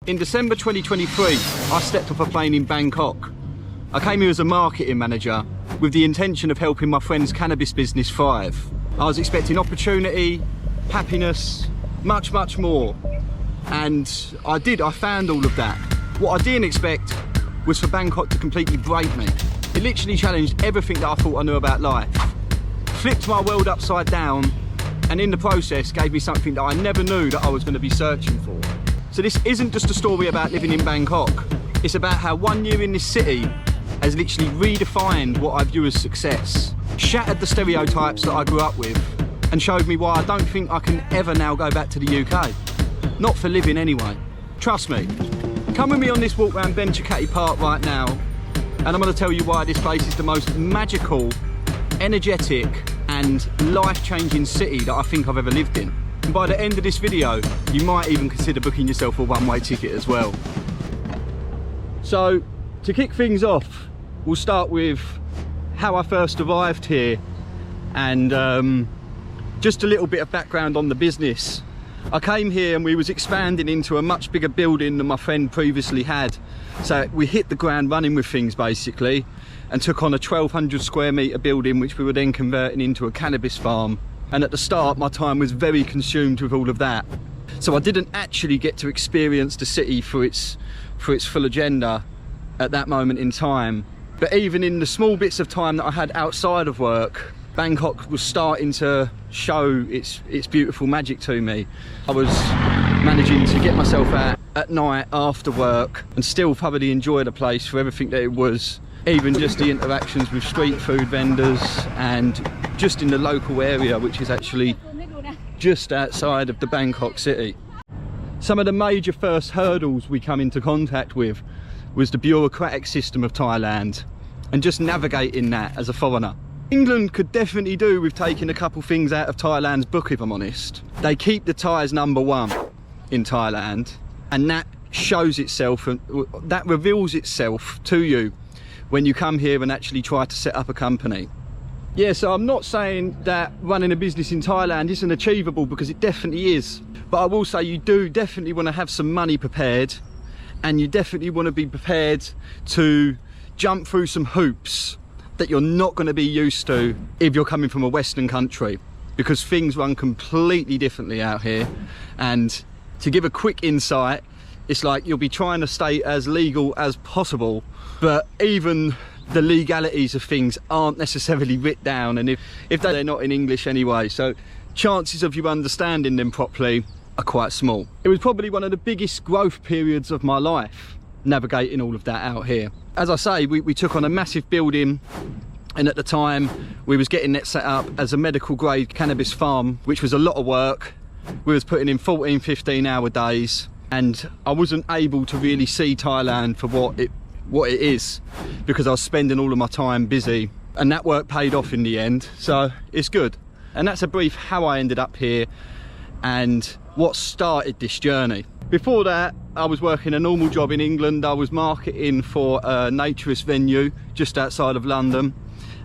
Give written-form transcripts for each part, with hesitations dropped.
In December 2023, I stepped off a plane in Bangkok. I came here as a marketing manager with the intention of helping my friend's cannabis business thrive. I was expecting opportunity, happiness, much, much more. And I found all of that. What I didn't expect was for Bangkok to completely break me. It literally challenged everything that I thought I knew about life. Flipped my world upside down, and in the process gave me something that I never knew that I was going to be searching for. So this isn't just a story about living in Bangkok. It's about how 1 year in this city has literally redefined what I view as success, shattered the stereotypes that I grew up with, and showed me why I don't think I can ever now go back to the UK. Not for living anyway. Trust me. Come with me on this walk around Benchakitti Park right now, and I'm going to tell you why this place is the most magical, energetic and life-changing city that I think I've ever lived in. And by the end of this video, you might even consider booking yourself a one-way ticket as well. So, to kick things off, we'll start with how I first arrived here and just a little bit of background on the business. I came here and we was expanding into a much bigger building than my friend previously had. So we hit the ground running with things basically and took on a 1,200 square metre building which we were then converting into a cannabis farm. And at the start my time was very consumed with all of that. So I didn't actually get to experience the city for its full agenda at that moment in time. But even in the small bits of time that I had outside of work, Bangkok was starting to show its beautiful magic to me. I was managing to get myself out at night after work and still thoroughly enjoy the place for everything that it was. Even just the interactions with street food vendors and just in the local area, which is actually just outside of the Bangkok city. Some of the major first hurdles we come into contact with was the bureaucratic system of Thailand and just navigating that as a foreigner. England could definitely do with taking a couple things out of Thailand's book, if I'm honest. They keep the Thais #1 in Thailand, and that shows itself and that reveals itself to you when you come here and actually try to set up a company. Yeah, so I'm not saying that running a business in Thailand isn't achievable, because it definitely is. But I will say you do definitely want to have some money prepared, and you definitely want to be prepared to jump through some hoops that you're not going to be used to if you're coming from a Western country, because things run completely differently out here. And to give a quick insight, it's like you'll be trying to stay as legal as possible, but even the legalities of things aren't necessarily written down, and if they're not in English anyway, so chances of you understanding them properly are quite small. It was probably one of the biggest growth periods of my life, navigating all of that out here. As I say, we took on a massive building, and at the time we was getting it set up as a medical grade cannabis farm, which was a lot of work. We was putting in 14-15 hour days, and I wasn't able to really see Thailand for what it is, because I was spending all of my time busy, and that work paid off in the end, so it's good. And that's a brief how I ended up here and what started this journey. Before that, I was working a normal job in England. I was marketing for a naturist venue just outside of London,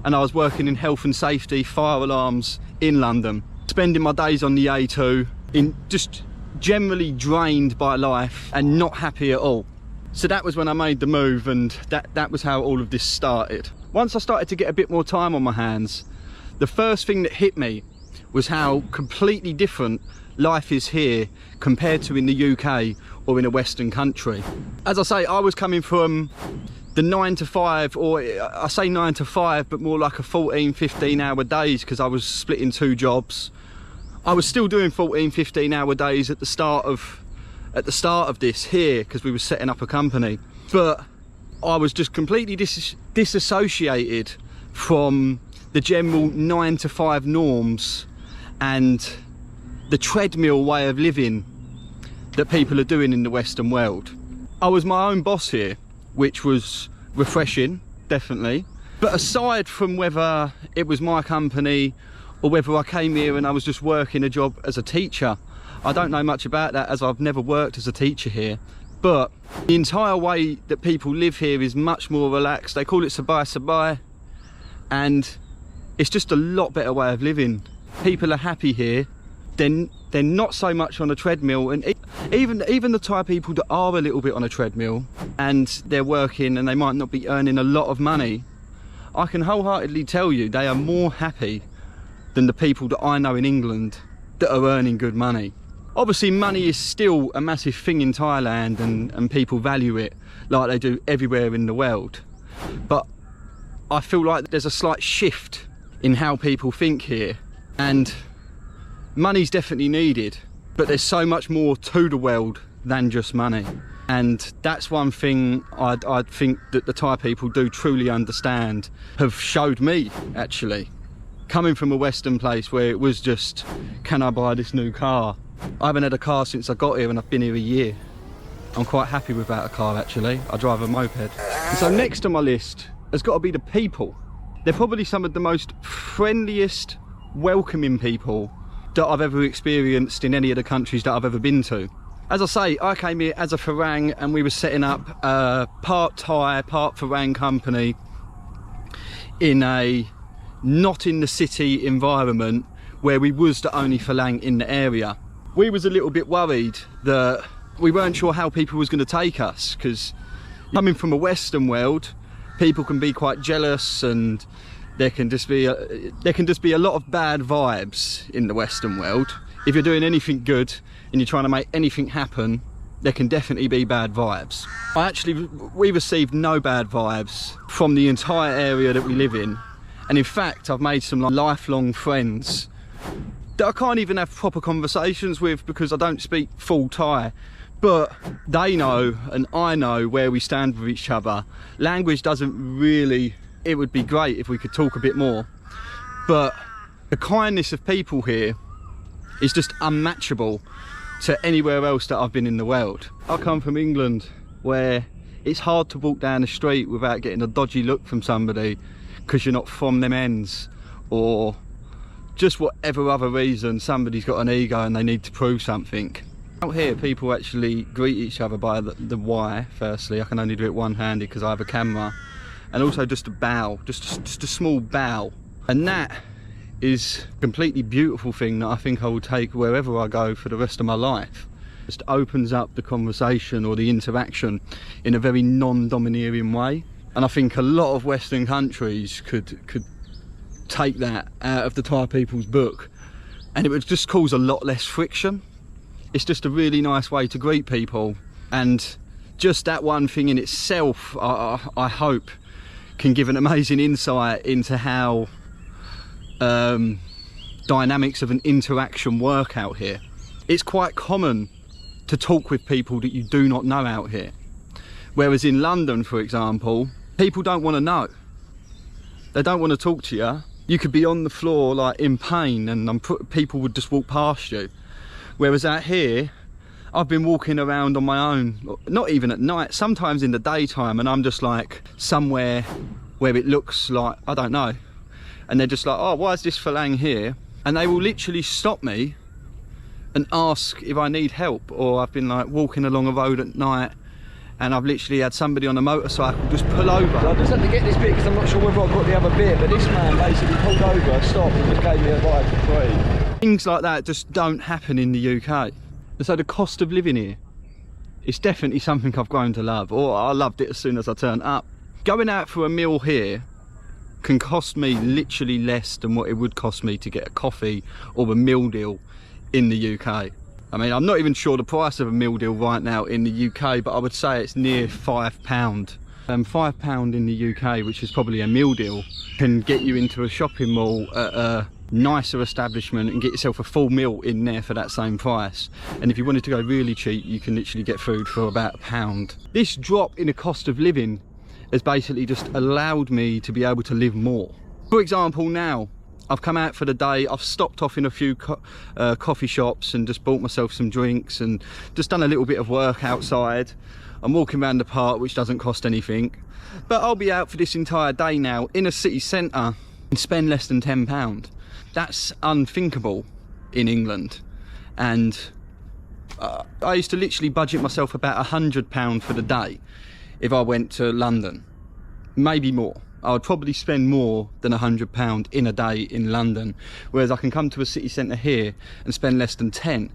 and I was working in health and safety, fire alarms in London, spending my days on the A2, in just generally drained by life and not happy at all. So that was when I made the move, and that was how all of this started. Once I started to get a bit more time on my hands, the first thing that hit me was how completely different life is here compared to in the UK or in a Western country. As I say, I was coming from the 9 to 5, or I say 9 to 5, but more like a 14-15 hour days, because I was splitting 2 jobs. I was still doing 14-15 hour days at the start of this here, because we were setting up a company, but I was just completely disassociated from the general 9 to 5 norms and the treadmill way of living that people are doing in the Western world. I was my own boss here, which was refreshing, definitely. But aside from whether it was my company or whether I came here and I was just working a job as a teacher, I don't know much about that, as I've never worked as a teacher here. But the entire way that people live here is much more relaxed. They call it sabai sabai, and it's just a lot better way of living. People are happy here. They're they're not so much on a treadmill, and even the Thai people that are a little bit on a treadmill and they're working and they might not be earning a lot of money, I can wholeheartedly tell you they are more happy than the people that I know in England that are earning good money. Obviously money is still a massive thing in Thailand, and people value it like they do everywhere in the world, but I feel like there's a slight shift in how people think here, and money's definitely needed, but there's so much more to the world than just money. And that's one thing I think that the Thai people do truly understand, have showed me actually. Coming from a Western place where it was just, can I buy this new car? I haven't had a car since I got here, and I've been here a year. I'm quite happy without a car actually. I drive a moped. And so next on my list has got to be the people. They're probably some of the most friendliest, welcoming people that I've ever experienced in any of the countries that I've ever been to. As I say, I came here as a Farang, and we were setting up a part Thai, part Farang company in a not in the city environment where we was the only Farang in the area. We was a little bit worried that we weren't sure how people was going to take us, because coming from a Western world, people can be quite jealous, and there can just be a lot of bad vibes in the Western world. If you're doing anything good and you're trying to make anything happen, there can definitely be bad vibes. We received no bad vibes from the entire area that we live in, and in fact I've made some lifelong friends that I can't even have proper conversations with because I don't speak full Thai, but they know and I know where we stand with each other. Language doesn't really, it would be great if we could talk a bit more, but the kindness of people here is just unmatchable to anywhere else that I've been in the world. I come from England where it's hard to walk down the street without getting a dodgy look from somebody because you're not from them ends, or just whatever other reason, somebody's got an ego and they need to prove something. Out here people actually greet each other by the Y firstly. I can only do it one-handed because I have a camera, and also just a bow, just a small bow, and that is a completely beautiful thing that I think I will take wherever I go for the rest of my life. Just opens up the conversation or the interaction in a very non-domineering way, and I think a lot of Western countries could take that out of the Thai people's book, and it would just cause a lot less friction. It's just a really nice way to greet people, and just that one thing in itself I hope can give an amazing insight into how dynamics of an interaction work out here. It's quite common to talk with people that you do not know out here, whereas in London, for example, people don't want to know. They don't want to talk to you. You could be on the floor like in pain and people would just walk past you. Whereas out here, I've been walking around on my own, not even at night, sometimes in the daytime, and I'm just like somewhere where it looks like, I don't know, and they're just like, oh, why is this Farang here? And they will literally stop me and ask if I need help. Or I've been like walking along a road at night and I've literally had somebody on a motorcycle just pull over. I just had to get this bit because I'm not sure whether I've got the other bit, but this man basically pulled over, stopped and just gave me a ride for free. Things like that just don't happen in the UK. So the cost of living here, it's definitely something I've grown to love, or I loved it as soon as I turned up. Going out for a meal here can cost me literally less than what it would cost me to get a coffee or a meal deal in the UK. I mean, I'm not even sure the price of a meal deal right now in the UK, but I would say it's near £5. £5 in the UK, which is probably a meal deal, can get you into a shopping mall at a nicer establishment and get yourself a full meal in there for that same price. And if you wanted to go really cheap, you can literally get food for about £1. This drop in the cost of living has basically just allowed me to be able to live more. For example, now I've come out for the day, I've stopped off in a few coffee shops and just bought myself some drinks and just done a little bit of work outside. I'm walking around the park, which doesn't cost anything, but I'll be out for this entire day now in a city centre and spend less than £10. That's unthinkable in England. And I used to literally budget myself about £100 for the day if I went to London, maybe more. I would probably spend more than £100 in a day in London, whereas I can come to a city centre here and spend less than 10,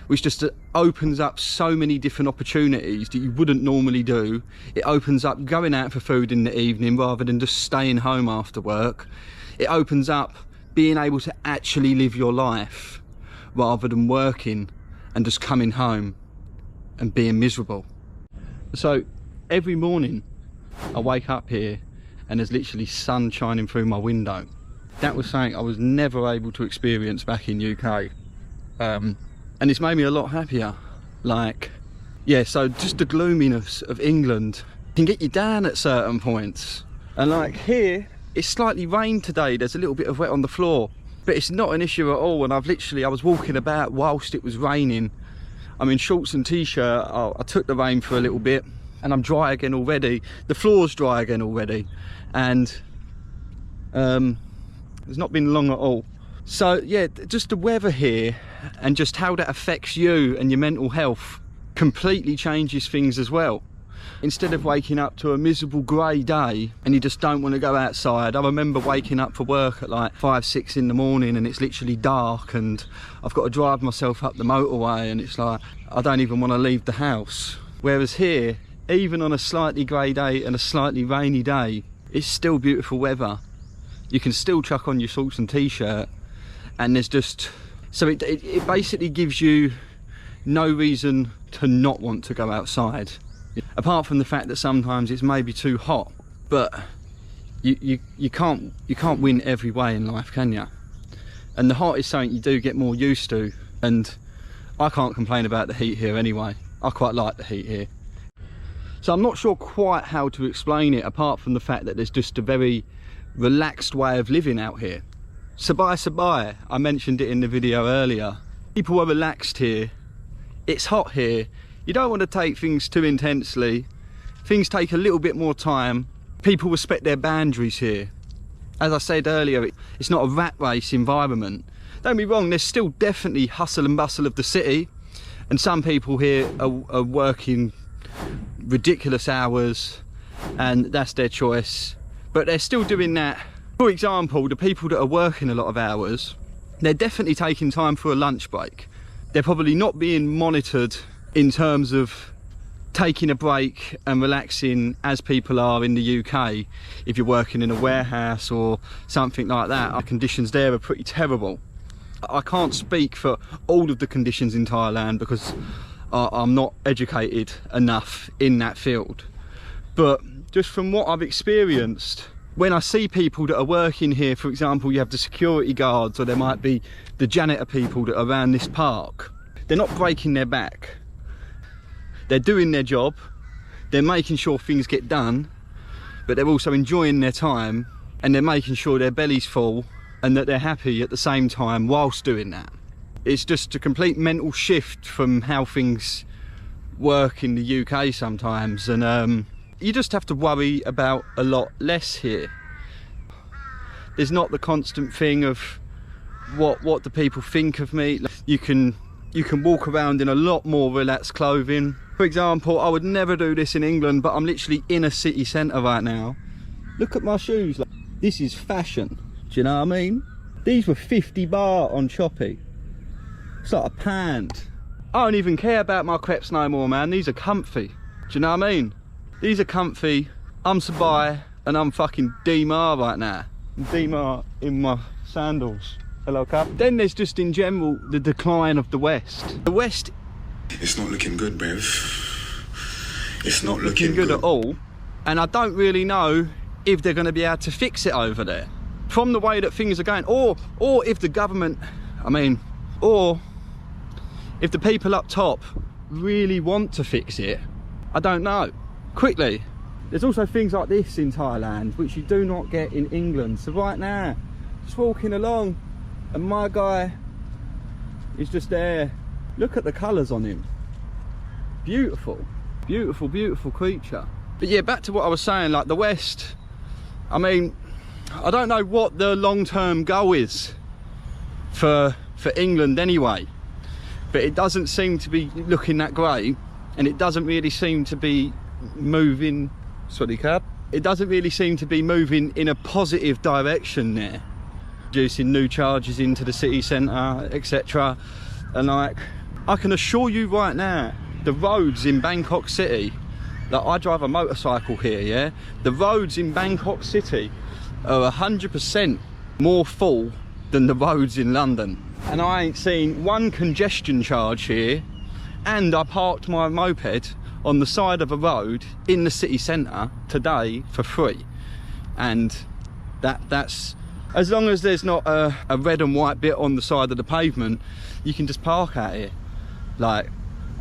which just opens up so many different opportunities that you wouldn't normally do. It opens up going out for food in the evening rather than just staying home after work. It opens up being able to actually live your life rather than working and just coming home and being miserable. So every morning I wake up here and there's literally sun shining through my window. That was something I was never able to experience back in UK. And it's made me a lot happier. Like, yeah, so just the gloominess of England can get you down at certain points. And like here, it's slightly rained today. There's a little bit of wet on the floor, but it's not an issue at all. And I was walking about whilst it was raining. I'm in shorts and t-shirt. I took the rain for a little bit and I'm dry again already. The floor's dry again already. And it's not been long at all. So yeah, just the weather here and just how that affects you and your mental health completely changes things as well. Instead of waking up to a miserable grey day and you just don't want to go outside. I remember waking up for work at like 5, 6 in the morning and it's literally dark and I've got to drive myself up the motorway and it's like I don't even want to leave the house. Whereas here, even on a slightly grey day and a slightly rainy day, it's still beautiful weather. You can still chuck on your shorts and t-shirt and there's just, so it basically gives you no reason to not want to go outside. Apart from the fact that sometimes it's maybe too hot, but you can't win every way in life, can you? And the hot is something you do get more used to, and I can't complain about the heat here anyway. I quite like the heat here. So I'm not sure quite how to explain it, apart from the fact that there's just a very relaxed way of living out here. Sabai, I mentioned it in the video earlier. People are relaxed here. It's hot here. You don't want to take things too intensely. Things take a little bit more time. People respect their boundaries here. As I said earlier, it's not a rat race environment. Don't be wrong, there's still definitely hustle and bustle of the city. And some people here are working ridiculous hours and that's their choice. But they're still doing that. For example, the people that are working a lot of hours, they're definitely taking time for a lunch break. They're probably not being monitored in terms of taking a break and relaxing as people are in the UK. If you're working in a warehouse or something like that, our conditions there are pretty terrible. I can't speak for all of the conditions in Thailand because I'm not educated enough in that field. But just from what I've experienced, when I see people that are working here, for example, you have the security guards or there might be the janitor people that are around this park, they're not breaking their back. They're doing their job, they're making sure things get done, but they're also enjoying their time and they're making sure their belly's full and that they're happy at the same time whilst doing that. It's just a complete mental shift from how things work in the UK sometimes, and you just have to worry about a lot less here. There's not the constant thing of what do people think of me. You can walk around in a lot more relaxed clothing. For example, I would never do this in England, but I'm literally in a city centre right now. Look at my shoes. This is fashion. Do you know what I mean? These were 50 baht on Shopee. It's like a pound. I don't even care about my crepes no more, man. These are comfy. Do you know what I mean? These are comfy. I'm Sabai and I'm fucking D-Mar right now. D-Mar in my sandals. Hello, Cap. Then there's just in general the decline of the West. The West, it's not looking good, Bev. It's not looking good at all. And I don't really know if they're going to be able to fix it over there. From the way that things are going, or if the government, or if the people up top really want to fix it. I don't know. Quickly, there's also things like this in Thailand which you do not get in England. So right now, just walking along and my guy is just there. Look at the colours on him. Beautiful, beautiful, beautiful creature. But yeah, back to what I was saying, like the West, I don't know what the long-term goal is for England anyway, but it doesn't seem to be looking that great and it doesn't really seem to be moving. Sorry, Cab. it doesn't really seem to be moving in a positive direction there. Introducing new charges into the city centre, etc. And like, I can assure you right now, the roads in Bangkok City, like I drive a motorcycle here, yeah? The roads in Bangkok City are 100% more full than the roads in London. And I ain't seen one congestion charge here, and I parked my moped on the side of a road in the city centre today for free. And that's, as long as there's not a red and white bit on the side of the pavement, you can just park out here. Like,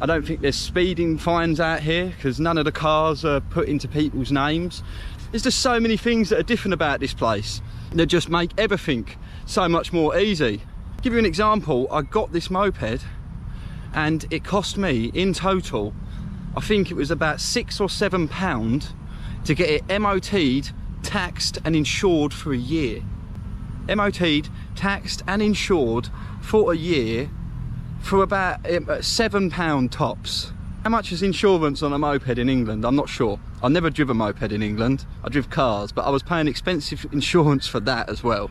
I don't think there's speeding fines out here because none of the cars are put into people's names. There's just so many things that are different about this place that just make everything so much more easy. Give you an example, I got this moped and it cost me in total, I think it was about £6 or £7 to get it MOT'd, taxed and insured for a year. MOT'd, taxed and insured for a year for about £7 tops. How much is insurance on a moped in England? I'm not sure. I never drive a moped in England. I drive cars, but I was paying expensive insurance for that as well.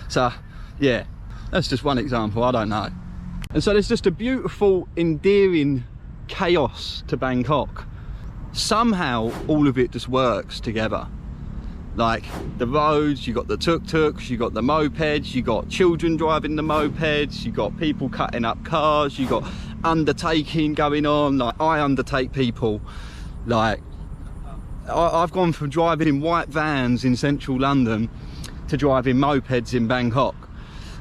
So yeah, that's just one example, I don't know. And so there's just a beautiful, endearing chaos to Bangkok. Somehow all of it just works together. Like the roads, you got the tuk-tuks, you got the mopeds, you got children driving the mopeds, you got people cutting up cars, you got undertaking going on. Like I undertake people. Like I've gone from driving in white vans in central London to driving mopeds in Bangkok.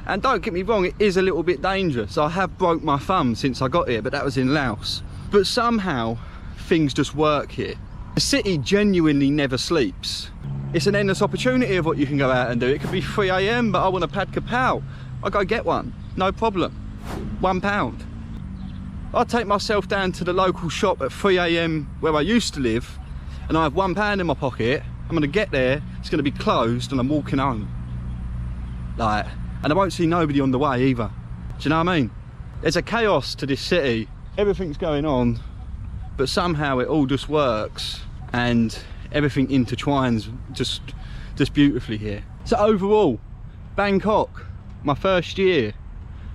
And don't get me wrong, it is a little bit dangerous. I have broke my thumb since I got here, but that was in Laos. But somehow things just work here. The city genuinely never sleeps. It's an endless opportunity of what you can go out and do. It could be 3 AM, but I want a pad kapow. I'll go get one, no problem. £1. I'll take myself down to the local shop at 3 AM where I used to live, and I have £1 in my pocket. I'm gonna get there, it's gonna be closed, and I'm walking home. Like, and I won't see nobody on the way either. Do you know what I mean? There's a chaos to this city. Everything's going on, but somehow it all just works and everything intertwines just beautifully here. So overall, Bangkok, my first year,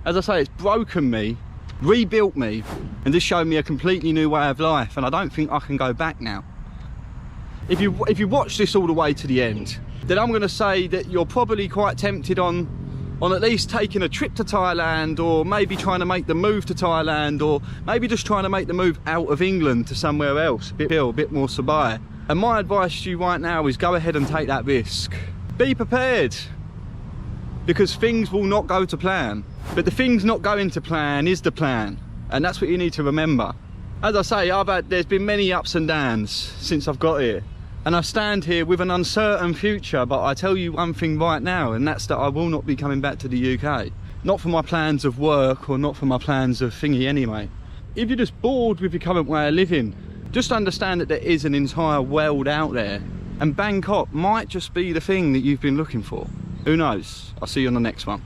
as I say, it's broken me, rebuilt me, and just showed me a completely new way of life, and I don't think I can go back now. If you watch this all the way to the end, then I'm going to say that you're probably quite tempted on at least taking a trip to Thailand, or maybe trying to make the move to Thailand, or maybe just trying to make the move out of England to somewhere else, a bit more Sabai. And my advice to you right now is go ahead and take that risk. Be prepared, because things will not go to plan. But the things not going to plan is the plan, and that's what you need to remember. As I say, there's been many ups and downs since I've got here. And I stand here with an uncertain future, but I tell you one thing right now, and that's that I will not be coming back to the UK. Not for my plans of work, or not for my plans of thingy anyway. If you're just bored with your current way of living, just understand that there is an entire world out there, and Bangkok might just be the thing that you've been looking for. Who knows? I'll see you on the next one.